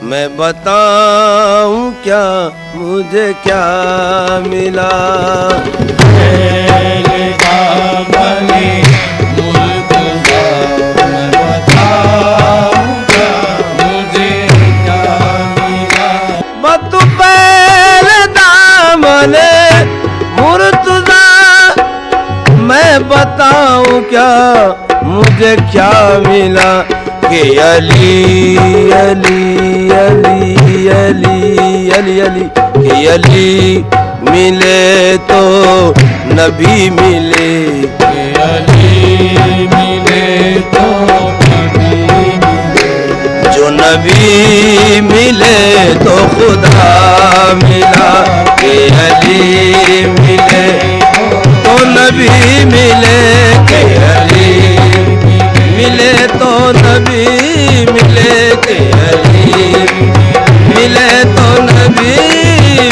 मैं बताऊं क्या मुझे क्या मिला। बतू पहले दामने मुर्तजा, मैं बताऊं क्या मुझे क्या मिला। कि अली अली अली अली अली अली कि अली मिले तो नबी मिले। कि अली मिले तो नबी मिले, जो नबी मिले तो खुदा मिला। कि अली मिले तो नबी मिले। कि अली मिले तो नबी मिले। के अली मिले तो नबी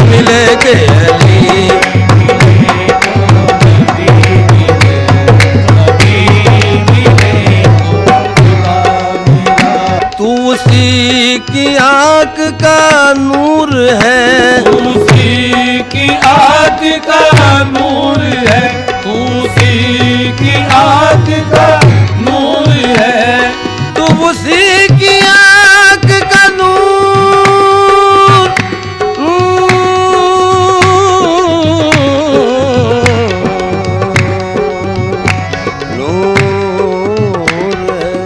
मिले। के अली तू उसी की आँख का नूर है। उसी की आँख का नूर है। उसी की आँख का नूर है। तू उसी की आँख का नूर, नूर है।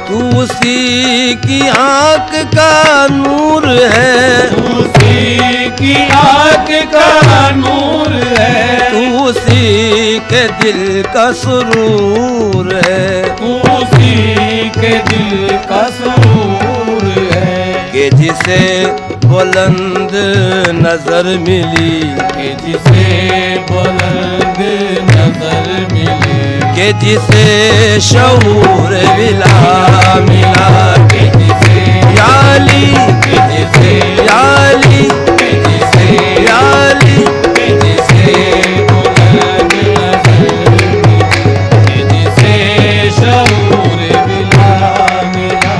तू उसी की आँख का नूर है। उसी की आँख का नूर है। तू उसी के दिल का सुरूर है। उसी के दिल का सुरूर है। कि जिसे बुलंद नजर मिली। कि जिसे बुलंद नजर मिले। कि जिसे शऊर विला मिला। कि जिसे या अली, कि जिसे या अली, कि जिसे या अली, कि जिसे बुलंद नजर मिले। कि जिसे शऊर विला मिला।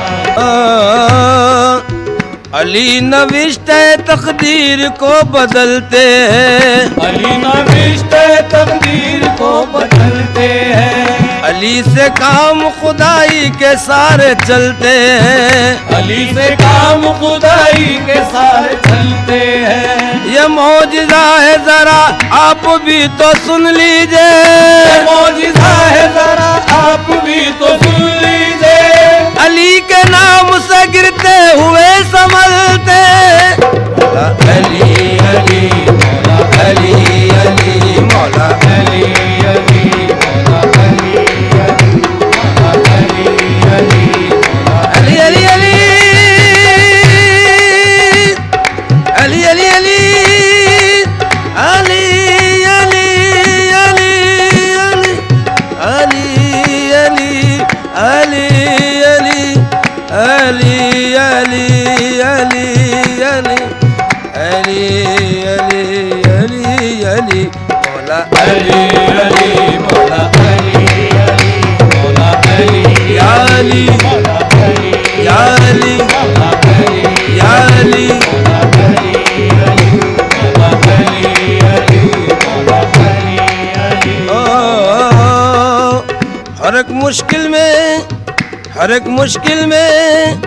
अली नविश्ते तकदीर को बदलते हैं। अली नविश्ते तकदीर को बदलते हैं। अली से काम खुदाई के सारे चलते हैं। अली से काम खुदाई के सारे चलते हैं। ये मौजिज़ा है जरा आप भी तो सुन लीजिए। ये मौजिज़ा है जरा आप भी तो सुन लीजिए। अली के नाम से गिरते हुए संभलते। अली अली मौला अली अली मौला अली अली मौला अली अली मौला अली अली मौला अली अली अली अली अली अली अली अली अली अली अली अली अली अली अली अली अली अली अली मौला अली अली मौला अली अली मौला अली या अली मौला अली या अली मौला अली या अली मौला अली अली मौला अली अली मौला अली अली। हर एक मुश्किल में, हर एक मुश्किल में,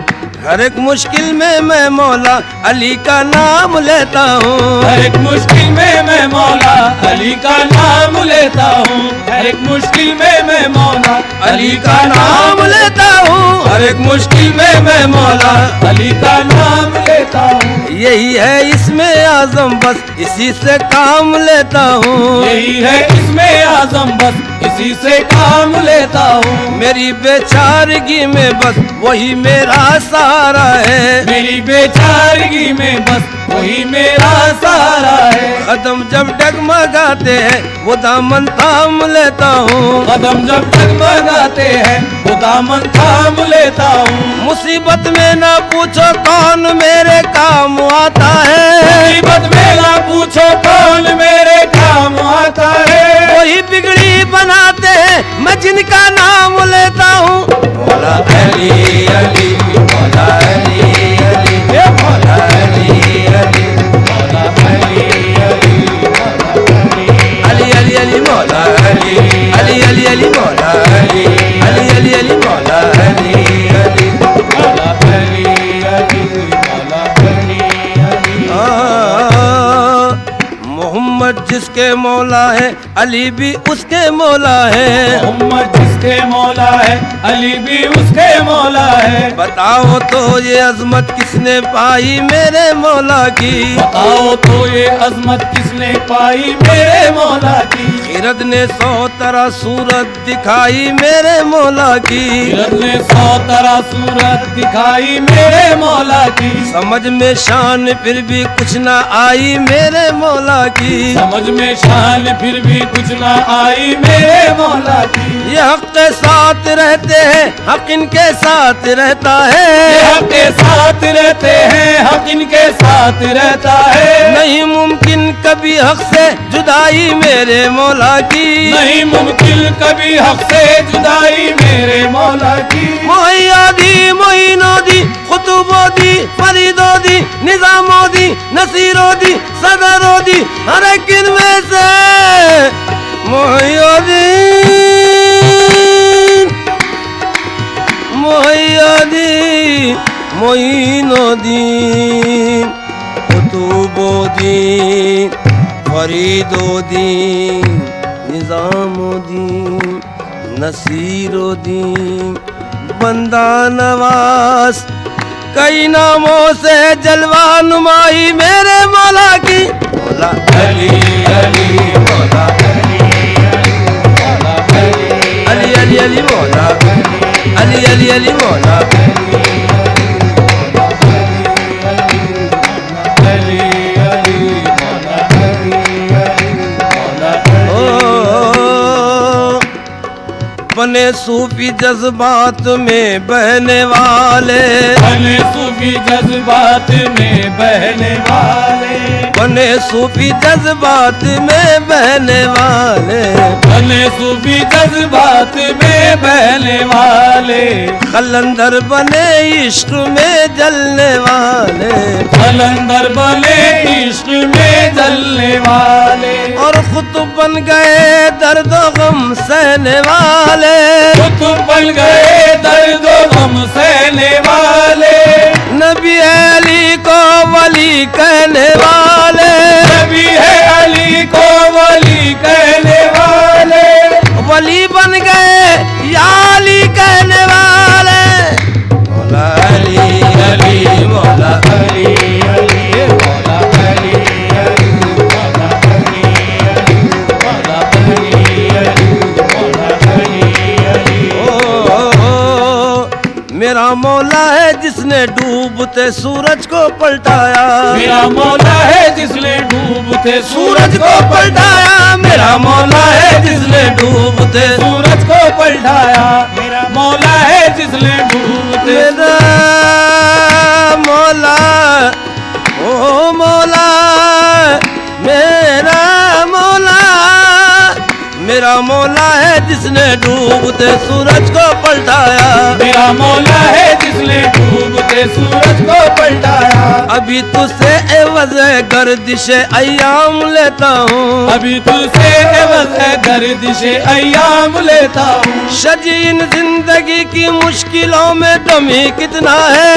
हर एक मुश्किल में मैं मौला अली का नाम लेता हूँ। हर एक मुश्किल में मैं मौला अली का नाम लेता हूँ। हर एक मुश्किल में मैं मौला अली का नाम लेता हूँ। हर एक मुश्किल में मैं मौला अली का नाम लेता हूँ। यही है इसमें आजम बस इसी से काम लेता हूँ। यही है इसमें आजम बस इसी से काम लेता हूँ। मेरी बेचारगी में बस वही मेरा सहारा है। मेरी बेचारगी में बस वही मेरा सहारा है। कदम जब डगमगाते हैं वो दामन थाम लेता हूँ। कदम जब डगमगाते हैं वो दामन थाम लेता हूँ। मुसीबत में ना पूछो कौन मेरे काम आता है। मुसीबत में ना पूछो कौन मेरे काम आता है। वही बिगड़ी बनाते हैं मैं जिनका नाम लेता हूँ। मौला अली अली मौला जिसके मौला है अली भी उसके मौला है। मोहम्मद जिसके मौला है अली भी उसके मौला है। बताओ तो ये अजमत किसने पाई मेरे मौला की। बताओ तो ये अजमत किसने पाई मेरे मौला की। खिरद ने 100 तरह सूरत दिखाई मेरे मौला की। खिरद ने 100 तरह सूरत दिखाई मेरे मौला की। समझ में शान फिर भी कुछ ना आई मेरे मौला की। समझ में शान फिर भी कुछ ना आई मेरे मौला की। ये हक के साथ रहते हैं हक इनके साथ रहता ये है। हक के साथ रहते हैं हक इनके साथ रहता है। नहीं मुमकिन कभी हक से जुदाई मेरे मौला की। नहीं मुमकिन कभी हक से जुदाई मेरे मौला की। मोहियादी मोइनोदी खुतुबोदी फरीदोदी निजामोदी नसीरोदी सदरोदी हर एक इनमें से मोहियादी मोइनोदी खुतुबोदी फरीदोदी निजामोदी नसीरोदी बंदा नवाज कई नामों से जलवा नुमाई मेरे मौला की। मौला अली अली मौला अली अली अली मौला अली अली अली मौला बने सूफी जज्बात में बहने वाले। बने सूफी जज्बात में बहने वाले। बने सूफी जज्बात में बहने वाले। बने सूफी जज्बात में बहने वाले। कलंदर बने इश्क में जलने वाले। कलंदर बने इश्क में जलने वाले। और खुतब बन गए दर्द गम सहने वाले। कुतुब बन गए दर्द गम सहने वाले। नबी अली को वली कहने वाले। नबी है अली को वली कहने वाले। वली बन गए या अली कहने वाले। मौला अली अली मौला अली अली मौला अली अली मौला अली अली मौला अली अली मौला अली अली। मेरा मौला है जिसने डूबते सूरज को पलटाया। मेरा मौला है जिसने डूबते सूरज को पलटाया। मेरा मौला है जिसने डूबते सूरज को पलटाया। मेरा मौला है जिसने डूबते मेरा मौला ओ मौला मेरा मौला। मेरा मौला है जिसने डूबते सूरज को पलटाया। मेरा मौला है जिसने डूबते सूरज को पलटाया। अभी तुझसे एवज़ गर्दिश अय्याम लेता हूँ। अभी तुझसे एवज़ गर्दिश अय्याम लेता हूँ। शजीन जिंदगी की मुश्किलों में दमी कितना है।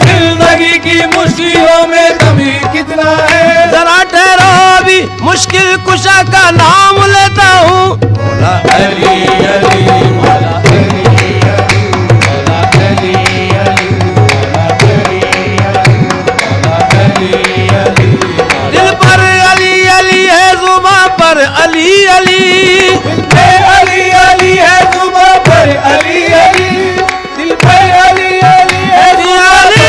जिंदगी की मुश्किलों में दमी कितना है। जरा ठहरो भी मुश्किल कुशा का नाम लेता हूँ। मौला अली अली मौला अली अली मौला अली अली मौला अली अली मौला अली अली। दिल पर अली अली है जुबां पर अली अली। दिल पे अली अली है जुबां पर अली अली। दिल पे अली अली है जुबां पर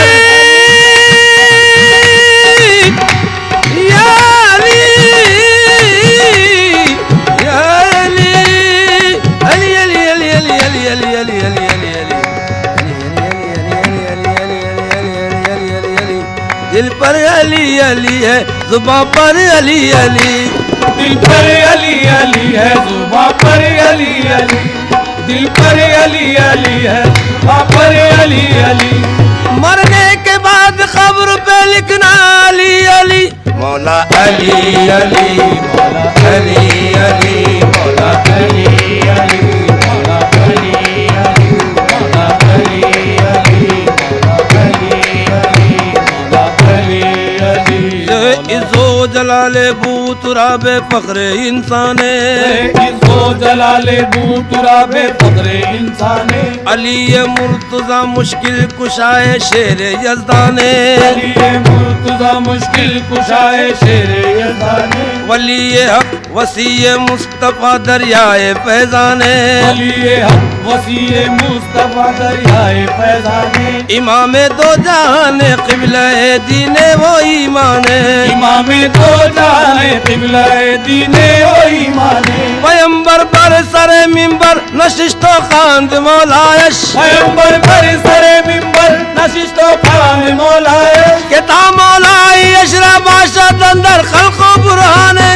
दिल पर अली अली है जुबां पर अली अली। दिल पर अली अली है जुबां पर अली अली। दिल पर अली अली है जुबां पर अली अली। मरने के बाद खबर पे लिखना अली अली। मौला अली अली मौला अली अली मौला अली अली मौला अली अली मौला अली अली मौला अली अली मौला अली अली। इज़्ज़ो जलाले बूत तुराबे फख्रे इंसाने इज़्ज़ो जलाले बू तुराबे फख्रे इंसाने अली मुर्तज़ा मुश्किल कुशाए शेर यज़दाने अली मुर्तज़ा मुश्किल कुशाए शेर यज़दाने वली हक वसी मुस्तफ़ा दरियाए फैज़ाने वली हक वसी मुस्तफ़ा दरियाए फैज़ाने इमामे दो जहाने क़िबला दीने वो ईमाने इमामे दो जाने क़िबला दीने ओ ईमाने पैगंबर पर सरे मिंबर नशिस्तो खांद मौलायश पैगंबर पर सरे मिंबर नशिस्तो खान मौलाए किता मौलाई अशरा बादशाह अंदर खल्को बुरहाने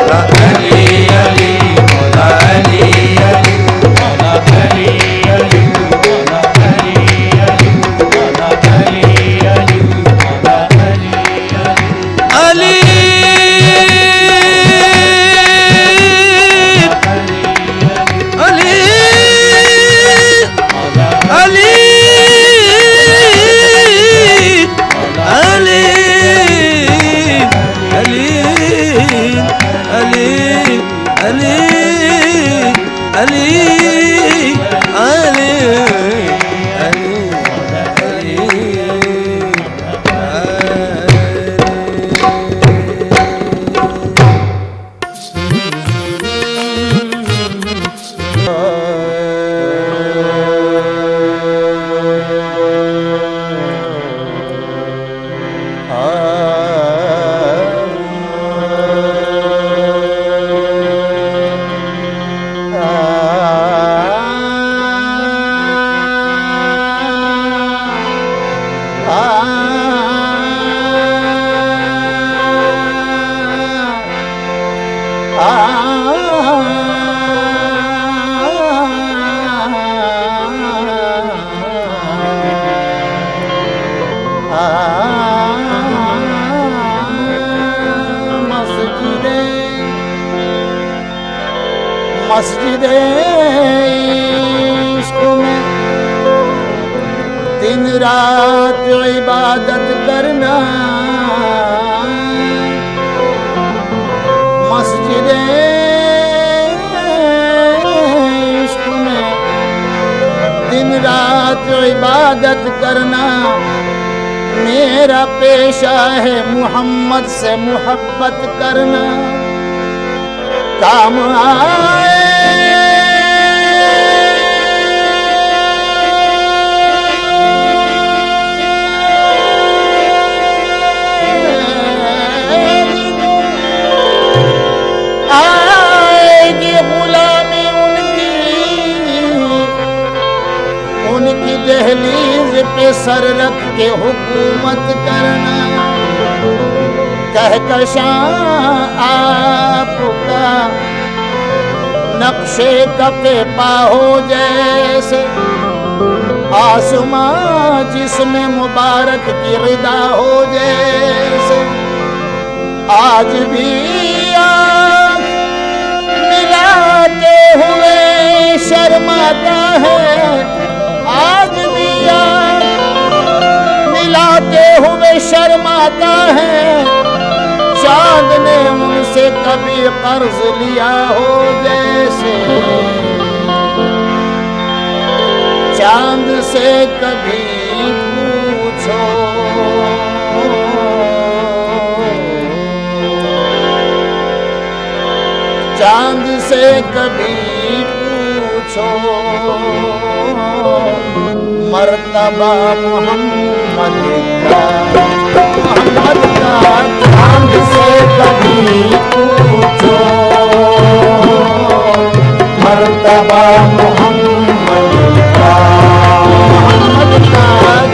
अली अली मौला अली अली मौला अली अली मौला अली अली मौला अली अली मौला अली अली अली अली अली अली अली अली अली अली मस्जिदे इश्क में दिन रात इबादत करना मस्जिदे इश्क में दिन रात इबादत करना मेरा पेशा है मोहम्मद से मोहब्बत करना काम आएगी गुलामी उनकी दहलीज पे सर रख के हुकूमत करना कहकशां आपका नक्शे कपे पाहो जैसे आसमां जिसमें मुबारक की रिदा हो जैसे आज भी आँख मिलाते हुए शर्माता है आज भी आँख मिलाते हुए शर्माता है चांद ने उनसे कभी कर्ज लिया हो जैसे चांद से कभी पूछो चांद से कभी पूछो मर्तबा मोहम्मद का चांद से कभी पूछो मर्तबा मोहम्मद का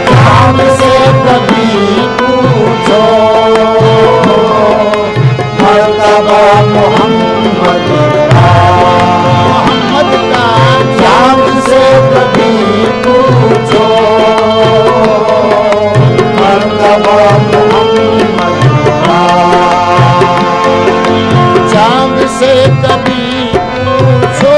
चांद से कभी पूछो मर्तबा मोहम्मद का चांद से कभी पूछो मर्तबा मोहम्मद का चांद से कभी पूछो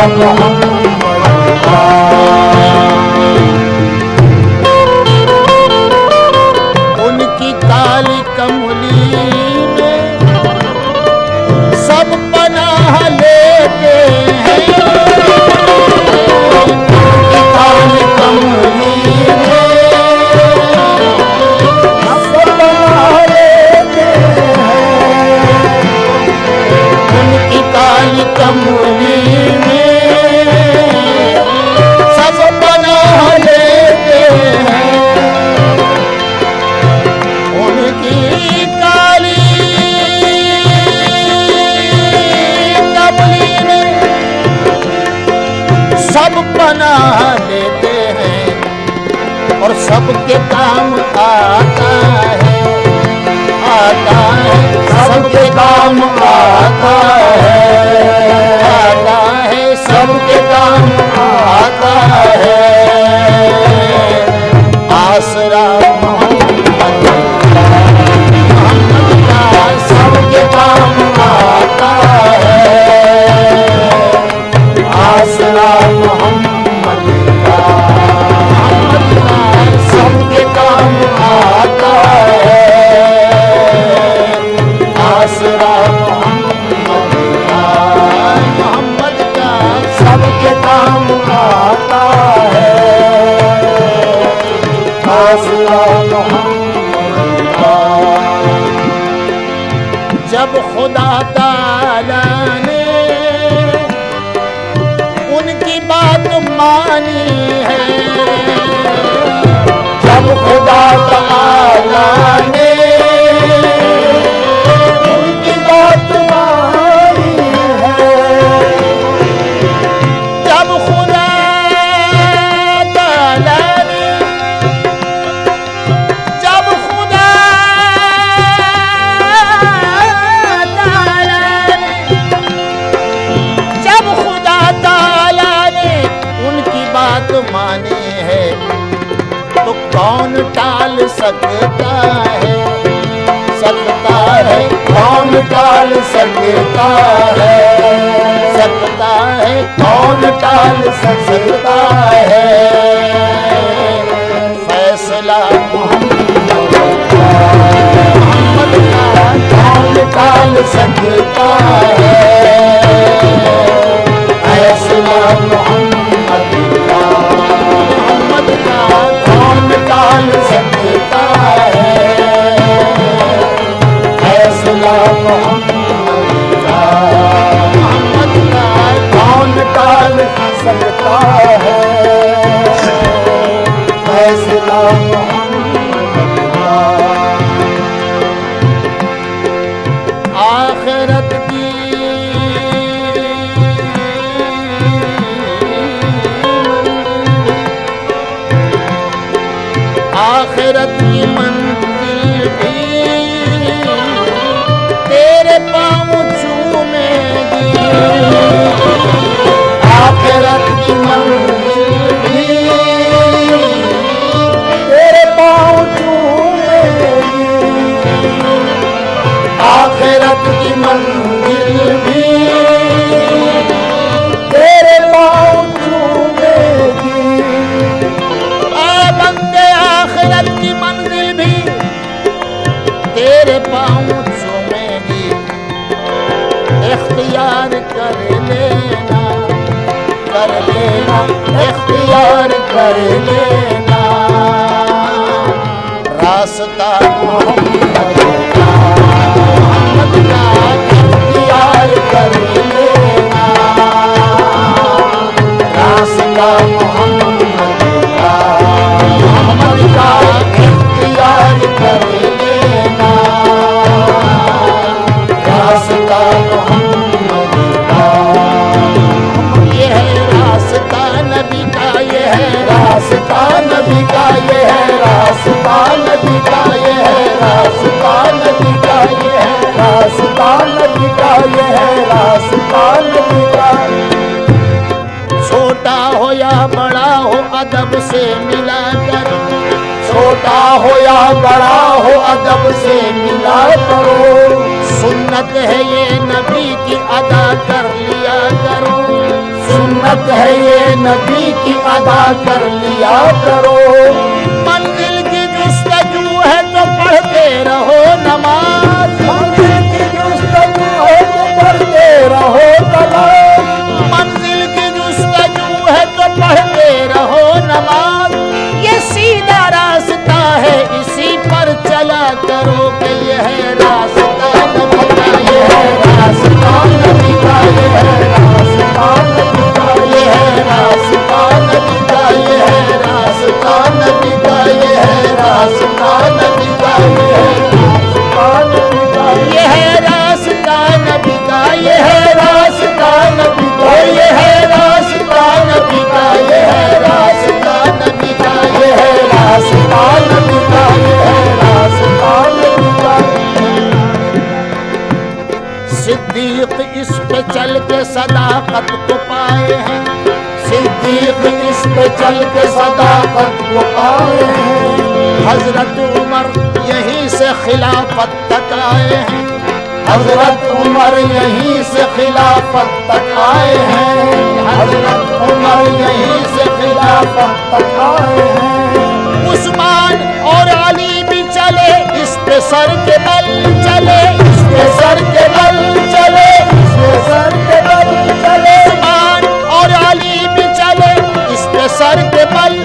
मोहम्मद का। उनकी काली कमली में सब पनाह लेते हैं। उनकी काली कमली में सब पनाह लेते हैं। उनकी काली कमली में सब पनाह लेते हैं। उनकी काली कमली में सब पनाह लेते हैं और सबके काम आता है, आता है, सबके काम आता है, आता है, सबके काम आता है। आसरा मोहम्मद का सबके काम आता है। आसरा मोहम्मद का सबके काम आता है। आसरा मोहम्मद का सबके काम आता है। आसरा मोहम्मद का। जब खुदा ताला ने उनकी बात मानी है, जब खुदा ताला ने उनकी बात मानी है। जब खुदा ताला ने, जब खुदा ताला ने, जब खुदा ताला ने उनकी बात मानी है तो कौन टाल सकता है, सकता है, कौन टाल सकता है, सकता है, कौन टाल सकता है। फैसला मोहम्मद का कौन टाल सकता है। फैसला मोहम्मद का कौन टाल सकता है। फैसला मोहम्मद का कौन टाल सकता है। फैसला मोहम्मद का। आखिरत की आखिरत की मंजिल भी तेरे पाँव चूमेगी। आखिरत की मंजिल भी तेरे पाँव चूमेगी। आखिरत की मंजिल भी तेरे पाँव चूमेगी। ऐ बंदे आखिरत की मंजिल भी तेरे पाँव चूमेगी। इख्तियार कर लेना, कर लेना, इख्तियार कर लेना। रास्ता मोहम्मद का इख्तियार कर लेना। रास्ता मोहम्मद का इख्तियार कर लेना। रास्ता मोहम्मद का ये है रास्ता नबी का, ये है रास्ता नबी का, ये है रास्ता नबी का, ये है रास्ता नबी का, ये है रास्ता नबी का, ये है रास्ता नबी का। छोटा हो या बड़ा हो अदब से मिला करो। छोटा हो या बड़ा हो अदब से मिला करो। सुन्नत है ये नबी की अदा कर लिया करो। सुन्नत हक है ये नबी की अदा कर लिया करो। मंजिल की जुस्तजू है तो पढ़ते रहो नमाज, मंजिल की जुस्तजू है तो पढ़ते रहो नमाज, मंजिल की जुस्तजू है तो पढ़ते रहो नमाज। ये सीधा रास्ता है इसी पर चला करो कि ये है रास्ता नबी का, ये है रास्ता नबी का, ये है रास्ता नबी का, ये है रास्ता नबी का, ये है रास्ता नबी का, ये है रास्ता नबी का, ये है रास्ता नबी का, ये है रास्ता नबी का, ये है रास्ता नबी का, ये है रास्ता नबी का, ये है रास्ता नबी का, ये है रास्ता नबी का। सिद्दीक इस पे चल के सदाकत को पाए हैं, सिद्दीक इस पे चल के सदाकत को पाए हैं। हजरत उमर यहीं से खिलाफत तक आए हैं, हजरत उमर यहीं से खिलाफत तक आए हैं, हजरत उमर यहीं से खिलाफत तक आए हैं। उस्मान और अली भी चले इस पे सर के बल चले, इस पे सर के बल चले, इस पे सर के बल चले। उस्मान और अली भी चले इस पे सर के बल।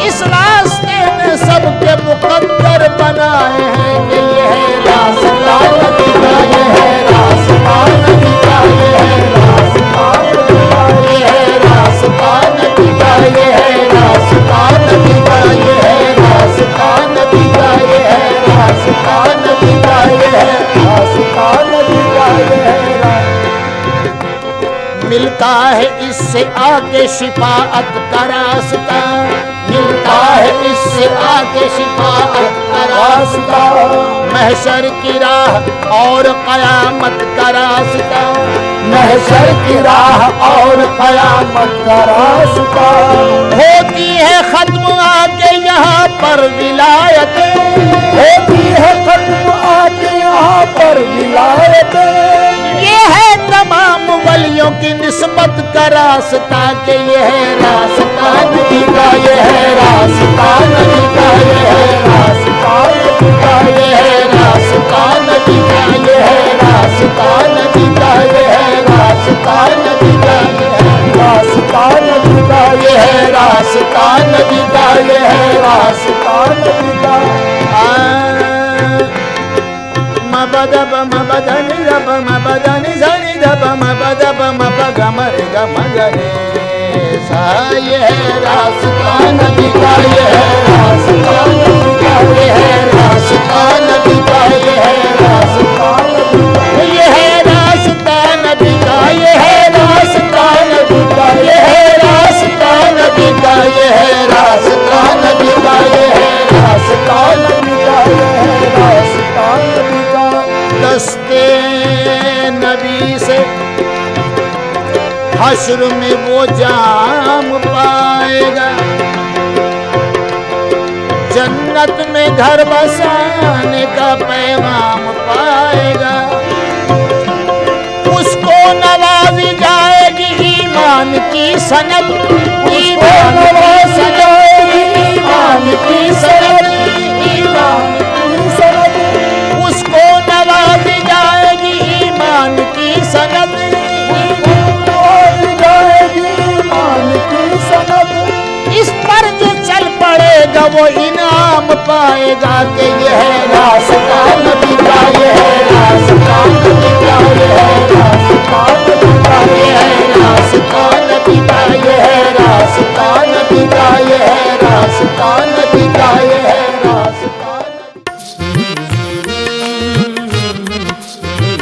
इस रास्ते में सबके मुकद्दर बनाए हैं कि ये है रास्ता नबी का, ये है रास्ता नबी का, ये है रास्ता नबी का, ये है रास्ता नबी का, ये है रास्ता नबी का, ये है रास्ता नबी का, ये है रास्ता नबी का, ये है रास्ता नबी का, ये है मिलता है इससे आगे शिफाअत का रास्ता, मिलता है इससे आगे शिफाअत का रास्ता। महशर की राह और कयामत का रास्ता, महशर की राह और कयामत का रास्ता। होती है खत्म आके यहाँ पर विलायत, होती है खत्म आके यहाँ पर विलायत। ये है तमाम वलियों की निस्बत का रास्ता कि ये है रास्ता नबी का, ये है रास्ता नबी का, ये है रास्ता नबी का, ये है रास्ता नबी का, ये है रास्ता नबी का, ये है रास्ता नबी का, ये है रास्ता नबी का, ये है रास्ता नबी का, ये है रास्ता नबी का। मबदब मबदनि रब मबदनि zani दब मबदब मबगमर गमगरे सा। ये है रास्ता नबी का, ये है रास्ता नबी का, ये है रास्ता नबी का, ये है रास्ता नबी का, ये है रास्ता नबी का, ये है रास्ता नबी का, ये है रास्ता नबी का, ये है रास्ता नबी का, ये है रास्ता नबी का, ये है रास्ता नबी का। दस्ते नबी से हश्र में वो जाम पाएगा, जन्नत में घर बसाने का पैगाम पाएगा। उसको नवाजी जाएगी ईमान की सनद, ईमान की सनद, ईमान की सनद, ईमान की सनद। उसको नवाजी जाएगी ईमान की सनद, इस पर जो चल पड़ेगा वो इनाम पाएगा कि ये है रास्ता नबी का, ये है रास्ता नबी का, ये है